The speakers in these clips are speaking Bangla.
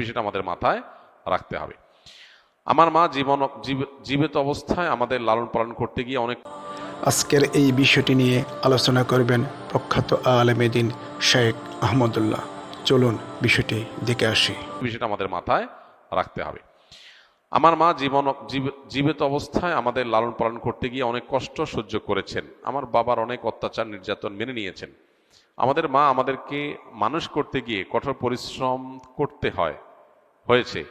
বিষয়টা আমাদের মাথায় রাখতে হবে। আমার মা জীবিত অবস্থায় আমাদের লালন পালন করতে গিয়ে অনেক আজকের এই বিষয়টি নিয়ে আলোচনা করবেন প্রখ্যাত আলেমে দ্বীন শেখ আহমদুল্লাহ। চলুন বিষয়টি দেখে আসি। বিষয়টা আমাদের মাথায় রাখতে হবে। আমার মা জীবিত অবস্থায় আমাদের লালন পালন করতে গিয়ে অনেক কষ্ট সহ্য করেছেন। আমার বাবার অনেক অত্যাচার নির্যাতন মেনে নিয়েছেন। আমাদের মা আমাদেরকে মানুষ করতে গিয়ে কঠোর পরিশ্রম করতে হয়েছে।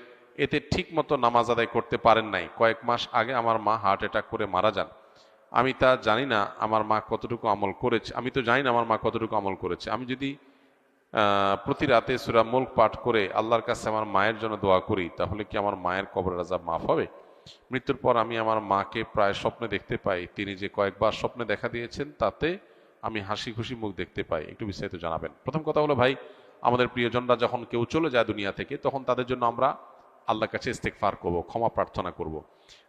এতে ঠিক মতো নামাজ আদায় করতে পারেন নাই। কয়েক মাস আগে আমার মা হার্ট অ্যাটাক করে মারা যান। আমি তো জানি না আমার মা কতটুকু আমল করেছে। আমি যদি প্রতি রাতে সূরা মুলক পাঠ করে আল্লাহর কাছে আমার মায়ের জন্য দোয়া করি, তাহলে কি আমার মায়ের কবরের আযাব মাফ হবে? মৃত্যুর পর আমি আমার মাকে প্রায় স্বপ্নে দেখতে পাই। তিনি যে কয়েকবার স্বপ্নে দেখা দিয়েছেন, তাতে আমি হাসি খুশি মুখ দেখতে পাই। একটু বিস্তারিত জানাবেন। প্রথম কথা হলো ভাই, আমাদের প্রিয়জনরা যখন কেউ চলে যায় দুনিয়া থেকে, তখন তাদের জন্য আমরা আল্লাহর কাছে ইস্তেগফার করব, ক্ষমা প্রার্থনা করব।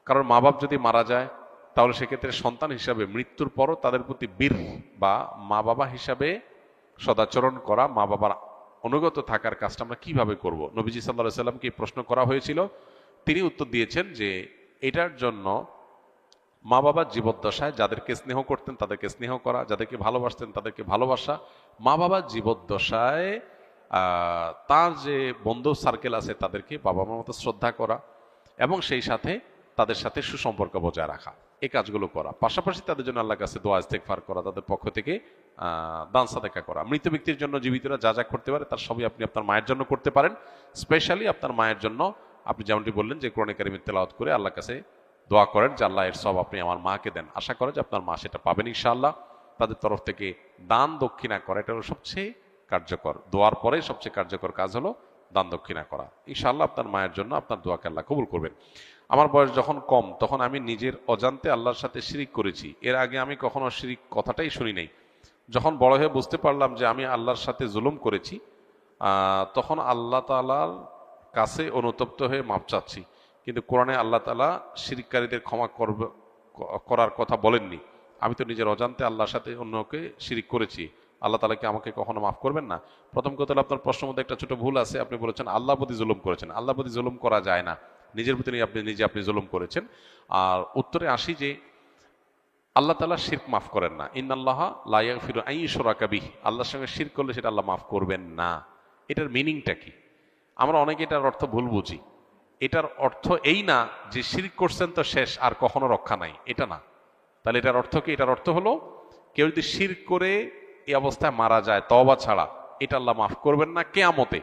কারণ মা বাপ যদি মারা যায়, তাহলে সেক্ষেত্রে সন্তান হিসাবে মৃত্যুর পরও তাদের প্রতি বীর বা মা বাবা হিসাবে সদাচরণ করা, মা বাবার অনুগত থাকার কাজটা আমরা কিভাবে করব? নবীজি সাল্লাল্লাহু আলাইহি সাল্লামকে প্রশ্ন করা হয়েছিল, তিনি উত্তর দিয়েছেন যে এটার জন্য মা বাবার জীবদ্দশায় যাদেরকে স্নেহ করতেন তাদেরকে স্নেহ করা, যাদেরকে ভালোবাসতেন তাদেরকে ভালোবাসা, মা বাবার জীবদ্দশায় তার যে বন্ধু সার্কেল আছে তাদেরকে বাবা মার মতো শ্রদ্ধা করা এবং সেই সাথে তাদের সাথে সুসম্পর্ক বজায় রাখা, এই কাজগুলো করা। পাশাপাশি তাদের জন্য আল্লাহর কাছে দোয়া ইস্তেগফার করা, তাদের পক্ষ থেকে দান সাদেকা করা। মৃত ব্যক্তির জন্য জীবিতরা যা যা করতে পারে তার সবই আপনি আপনার মায়ের জন্য করতে পারেন। স্পেশালি আপনার মায়ের জন্য আপনি যেমনটি বললেন যে কোরআনে কারিমের তেলাওয়াত করে আল্লাহর কাছে দোয়া করেন যে আল্লাহ এর সব আপনি আমার মাকে দেন। আশা করে যে আপনার মা সেটা পাবেন ইনশাআল্লাহ। তাদের তরফ থেকে দান দক্ষিণা করা, এটা হলো সবচেয়ে কার্যকর। দোয়ার পরে সবচেয়ে কার্যকর কাজ হলো দান দক্ষিণা করা। ইনশাআল্লাহ আপনার মায়ের জন্য আপনার দোয়াকে আল্লাহ কবুল করবেন। আমার বয়স যখন কম, তখন আমি নিজের অজান্তে আল্লাহর সাথে শিরিক করেছি। এর আগে আমি কখনো শিরিক কথাটাই শুনি নাই। যখন বড় হয়ে বুঝতে পারলাম যে আমি আল্লাহর সাথে জুলুম করেছি, তখন আল্লাহ তাআলার কাছে অনুতপ্ত হয়ে মাপ চাচ্ছি। কিন্তু কোরআনে আল্লাহ তাআলা শিরিককারীদের ক্ষমা করার কথা বলেননি। আমি তো নিজের অজান্তে আল্লাহর সাথে অন্যকে শিরিক করেছি, আল্লাহ তাআলা কি আমাকে কখনো মাফ করবেন না? প্রথম কথা হলো আপনার প্রশ্নের মধ্যে একটা ছোট ভুল আছে। আপনি বলেছেন আল্লাহর প্রতি জুলুম করেছেন। আল্লাহর প্রতি জুলুম করা যায় না, নিজের প্রতি আপনি জুলুম করেছেন। আর উত্তরে আসি যে আল্লাহ তাআলা শিরক মাফ করেন না। ইন্নাল্লাহা লা ইয়াগফিরু আন ইউশরাকা বিহি, আল্লাহর সঙ্গে শিরক করলে সেটা আল্লাহ মাফ করবেন না। এটার মিনিংটা কি? আমরা অনেকে এটার অর্থ ভুল বুঝি। এটার অর্থ এই না যে শিরক করছেন তো শেষ, আর কখনো রক্ষা নাই, এটা না। তাহলে এটার অর্থ কি? এটার অর্থ হলো কেউ যদি শিরক করে এই অবস্থায় মারা যায় তওবা ছাড়া, এটা আল্লাহ মাফ করবেন না কিয়ামতে।